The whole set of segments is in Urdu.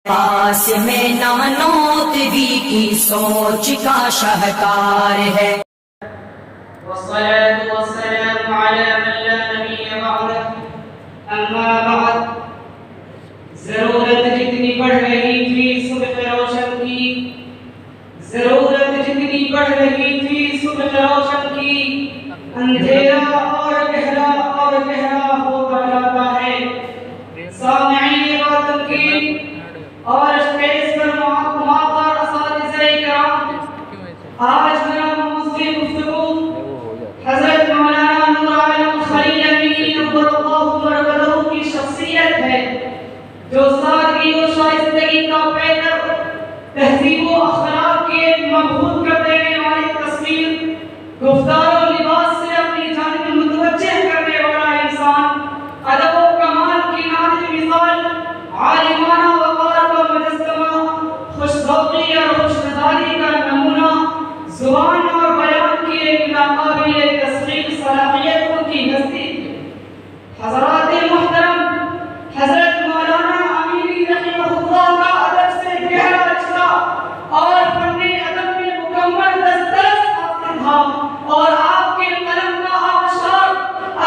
پاس میں نانوتوی کی سوچ کا شاہکار ہے۔ والصلاة والسلام على من لا نبی بعدہ، اما بعد، ضرورت جتنی بڑھ رہی تھی صبح روشن کی، ضرورت جتنی بڑھ رہی تھی صبح روشن کی، اندھیرا اور گہرا ہوتا جاتا ہے۔ سامعین باتوں کی اور اسٹیج پر معطر اساتذہ کرام، آج میرا موضوع گفتگو حضرت مولانا نور عالم خلیل امینی نور اللہ مرکزہ کی شخصیت ہے، جو سادگی و شائستگی کا پیکر، تہذیب و اخلاق کے مبہوت کر دینے والی تصویر، گفتار و لباس سے اپنی جانب متوجہ کرنے والا انسان، ادب و کمال کی نادر مثال، عالمانہ وقار کا مجسمہ، خوش ذوقی اور خوش مزاجی کا نمونہ، زبان اور بیان کی ایک ناقابل تصدیق صلاحیتوں کی ہستی تھی۔ حضرات محترم، حضرت مولانا امینی رحمہ اللہ کا ادب سے گہرا رشتہ اور فن ادب میں مکمل دسترس حاصل تھا، اور آپ کے قلم کا آبشار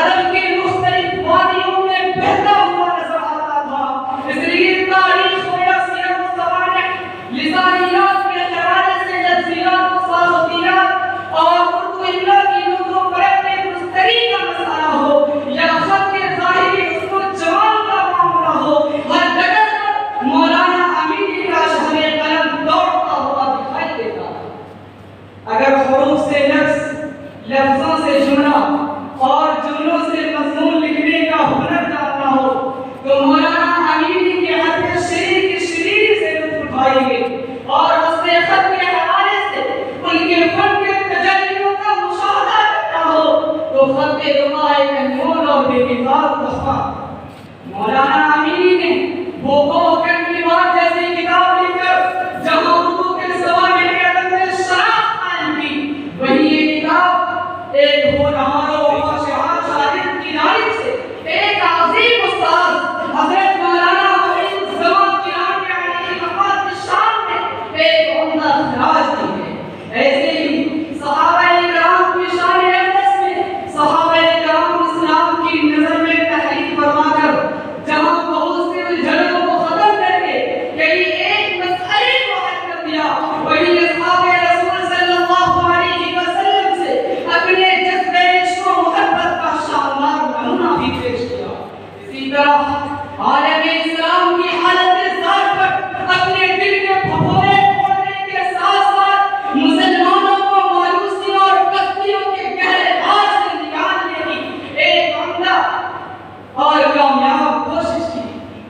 ادب کے مختلف وادیوں میں بہتا ہوا نظر آتا تھا۔ اس لیے تاریخ و یا سیرت و سوانح، لسانیات کے حوالے سے لفظیات و ساختیات اور اردو املا کی نطق و پرت میں درستگی کا مسئلہ ہو یا خط کے ظاہری حسن و جمال کا معاملہ ہو، ہر ڈگر پر مولانا امینی کا شہر قلم دوڑتا ہوا دکھائی دیتا۔ اگر حروف سے لفظ، لفظوں سے جملہ اور جملوں سے مضمون لکھنے کا ہنر جاننا ہو تو مولانا امینی کے حرف شریر کی شریر سے لطف اٹھائیں گے، اور اس سے خط کے حوالے سے ان کے فن کے تجلیوں کا مشاہدہ کرنا ہو تو خط ربا ایک انمول اور بے مثال تحفہ۔ مولانا امینی نے بھوکو کنکلیوان جیسی کتاب لکھ کر جہاں اردو کے سوانح کے ادب میں شناخت قائم کی، وہیں یہ کتاب ایک ہونہار و شاعر شاعر کی جانب سے ایک عظیم استاد حضرت مولانا وحید الزمان کیلانی علیہ رحمت کی شان میں ایک عمدہ خراج دی ہے۔ ایسے ہی صحابہ کرام کی شان اقدس میں صحابہ کرام اسلام کی نظر میں تحریک فرما کر جہاں بہت سے الجھنوں کو ختم کر کے کئی ایک مسئلے کو حل کر دیا، وہی اصحاب رسول صلی اللہ علیہ وسلم سے اپنے جذبہ عشق و محبت کا شاندار نمونہ بھی پیش کیا۔ اسی طرح عالم اسلام کی حالت ذات پر اپنے دل کے پھپھوڑے پھوڑنے کے ساتھ ساتھ مسلمانوں کو مایوسی اور کشتیوں کے گہرے غار سے نکالنے کی ایک عمدہ اور کامیاب کوشش کی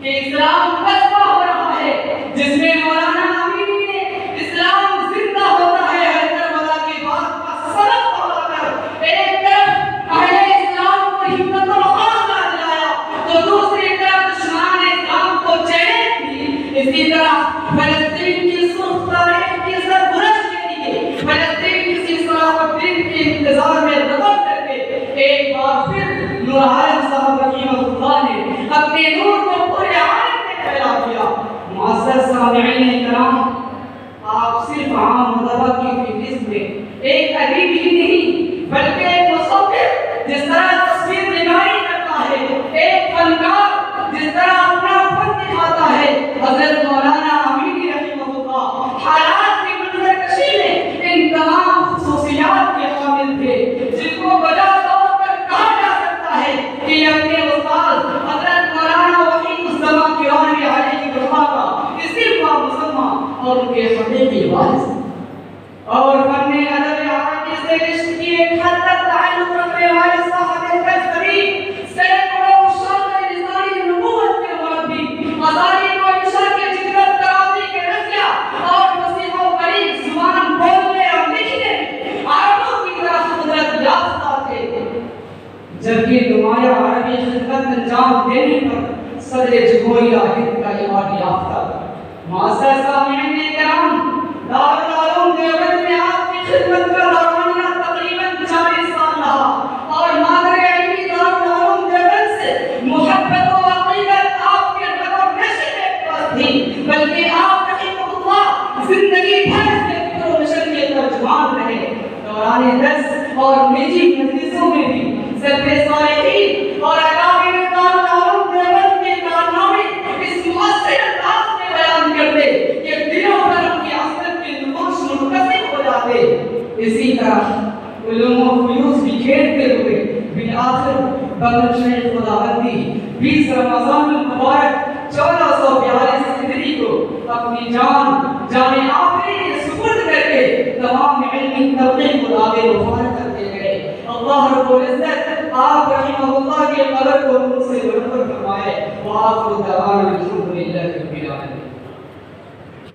کہ اسلام قصبہ ہو رہا ہے، جس میں مولانا امینی نے اسلام زندہ ہوتا ہے ہر کربلا کی بات کا سبق پڑھا کر ایک طرف اہل اسلام کو ہمت و حوصلہ دلایا تو دوسری طرف دشمنان اسلام کو چیلنج دی۔ اسی طرح فلسطین کی سرخ تاریخ کی سرپرست کے لیے فلسطین کسی صلاح الدین کے انتظار میں رغب کر کے ایک بار پھر نور عالم صاحب رحمہ اللہ نے اپنے نور کو پورے عالم میں پھیلا دیا۔ معزز سامعین کرام، آپ صرف عام ادب کی فہرست میں ایک ادیب ہی نہیں بلکہ ایک مصور جس طرح تصویر نگاری کرتا ہے، ایک فنکار جس طرح اپنا فن دکھاتا ہے، حضرت مولانا امینی رحمہ اللہ حالات کی منظر کشی میں ان تمام خصوصیات کے حامل تھے، جن کو بجا طور پر کہا جا سکتا ہے کہ اپنے استاد حضرت مولانا وحید الزمان کیلانی علیہ رحمت کا اسم و مسمى اور ان کے حقیقی وارث، اور فن ادب عربی سے عشق کی ایک حد تک تعلق رکھنے والے صاحب تجربی، سینکڑوں شاطر لسانی نبوت کے مربی، مزاری کو عشاء کے جدت ترازی کے رضیہ اور فصیح و بلیغ زبان بولنے اور لکھنے عربوں کی طرح قدرت یافتہ تھے، جبکہ نمایاں عربی خدمت انجام دینے پر صدر جمہوریہ ہند کا ایوارڈ یافتہ۔ معزز سامعین کرام، دارالعلوم دیوبند میں آپ کی خدمت کا دورانیہ تقریباً 40 سال رہا، اور مادر علمی دارالعلوم دیوبند سے محبت و عقیدت آپ کے رگ و نشے میں تھی، بلکہ زندگی بھر سے فکر و نشر کے ترجمان رہے. دوران درس اور نجی مجلسوں میں بھی سلف صالحین اور اکابر کارکنان دیوبند کے کارنامے اس مؤثر انداز میں بیان کرتے کہ دلوں پر ان کی حسرت کے نقوش منقسم ہو جاتے. اسی طرح علوم و فیوز بکھیرتے ہوئے بالآخر بغل شیخ خداوندی 20 رمضان المبارک 1442 ہجری کو اپنی جان آخری کے سپرد کر کے تمام علمی طبقے کو آب وفات کرتے گئے. اللہ رب العزت آپ رحمہ اللہ کے قبر کو ان سے برکت فرمائے. وآخر دعوانا الحمد للہ رب العالمین.